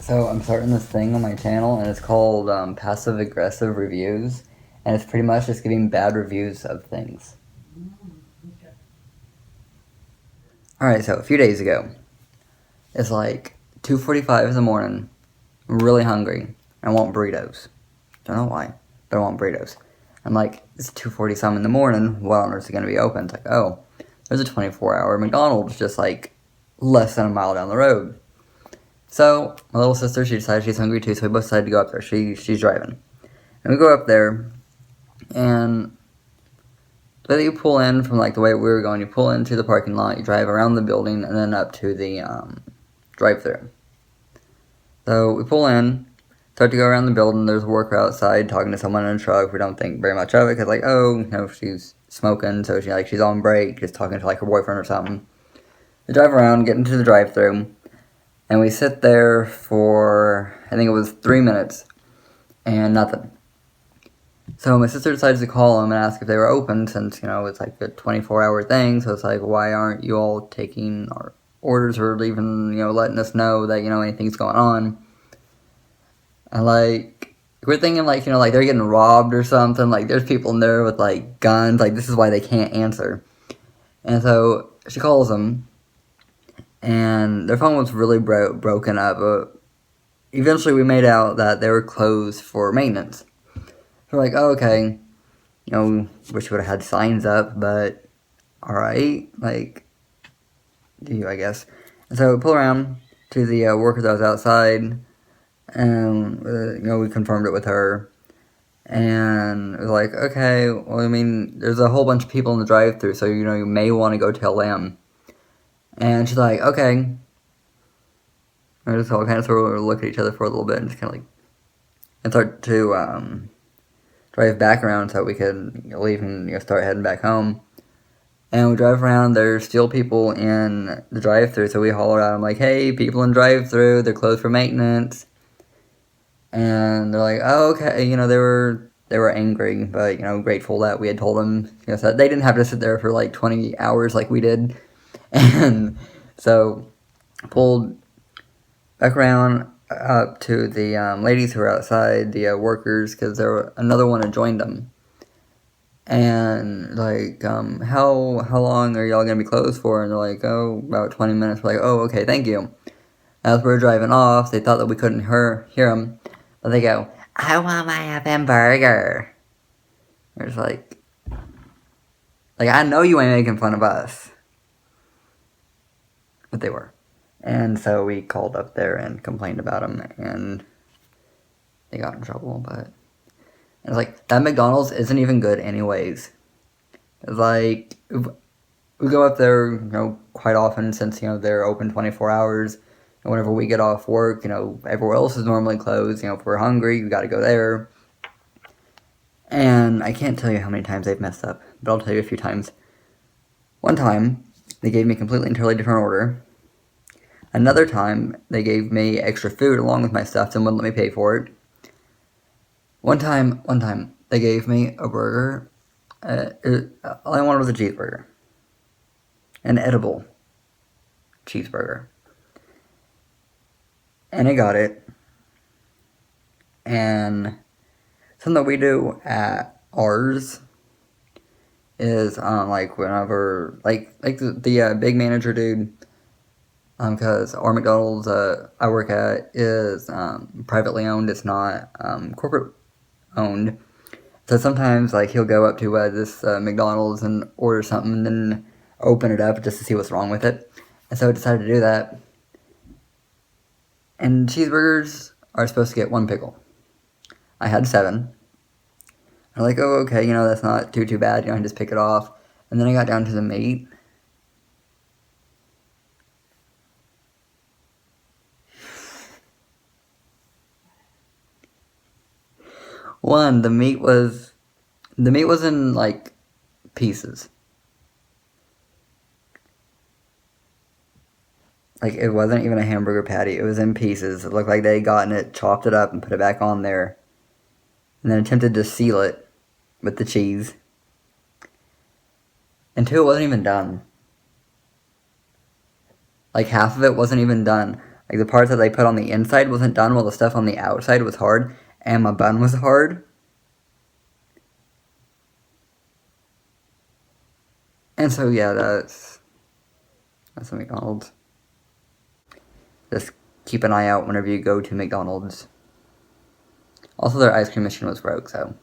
So I'm starting this thing on my channel, and it's called Passive Aggressive Reviews, and it's pretty much just giving bad reviews of things. Alright, so a few days ago, it's like 2:45 in the morning, I'm really hungry, I want burritos. Don't know why, but I want burritos. I'm like, it's 2:40 something in the morning, what on earth is it going to be open? It's like, oh, there's a 24-hour McDonald's just like less than a mile down the road. So, my little sister, she decided she's hungry too, so we both decided to go up there. She's driving. And we go up there, and the way that you pull in from like the way we were going, you pull into the parking lot, you drive around the building, and then up to the drive-thru. So we pull in, start to go around the building, there's a worker outside talking to someone in a truck. We don't think very much of it, because like, oh, she's smoking, so she's on break, just talking to like her boyfriend or something. We drive around, get into the drive-thru, and we sit there for, I think it was 3 minutes, and nothing. So my sister decides to call them and ask if they were open, since, it's like a 24-hour thing, so it's like, why aren't you all taking our orders or even, letting us know that, anything's going on? And, like, we're thinking, like, they're getting robbed or something, like, there's people in there with, like, guns, like, this is why they can't answer. And so she calls them, and their phone was really broken up, but eventually we made out that they were closed for maintenance. We're like, oh, okay, wish we would have had signs up, but alright, like, I guess. And so we pull around to the worker that was outside, and, we confirmed it with her, and it was like, okay, well, there's a whole bunch of people in the drive-thru, so, you may want to go tell them. And she's like, okay. We just all kind of sort of look at each other for a little bit and just kind of like, and start to drive back around so we could leave and start heading back home. And we drive around, there's still people in the drive-thru, so we holler at them like, hey, people in drive-thru, they're closed for maintenance. And they're like, oh, okay, they were angry, but, grateful that we had told them, so they didn't have to sit there for like 20 hours like we did. And so pulled back around up to the ladies who were outside, the workers, because another one had joined them. And like, how long are y'all gonna be closed for? And they're like, oh, about 20 minutes. We're like, oh, okay, thank you. As we're driving off, they thought that we couldn't hear them, but they go, I want my effing burger. We're just like, I know you ain't making fun of us. But they were. And so we called up there and complained about them, and they got in trouble, but it's like, that McDonald's isn't even good anyways. It's like, we go up there, quite often, since, they're open 24 hours, and whenever we get off work, everywhere else is normally closed. If we're hungry, we gotta go there. And I can't tell you how many times they've messed up, but I'll tell you a few times. One time, they gave me a completely entirely different order. Another time, they gave me extra food along with my stuff and wouldn't let me pay for it. One time, they gave me a burger. All I wanted was a cheeseburger. An edible cheeseburger. And I got it. And something that we do at ours is, like, whenever, like the big manager dude, because our McDonald's I work at is privately owned. It's not corporate owned. So sometimes, like, he'll go up to this McDonald's and order something and then open it up just to see what's wrong with it. And so I decided to do that. And cheeseburgers are supposed to get 1 pickle. I had 7. I'm like, oh, okay, that's not too bad. I just pick it off. And then I got down to the meat. One, the meat was in, like, pieces. Like, it wasn't even a hamburger patty. It was in pieces. It looked like they had gotten it, chopped it up, and put it back on there. And then attempted to seal it with the cheese. And 2, it wasn't even done. Like, half of it wasn't even done. Like the parts that they put on the inside wasn't done while the stuff on the outside was hard, and my bun was hard. And so yeah, that's a McDonald's. Just keep an eye out whenever you go to McDonald's. Also, their ice cream machine was broke, so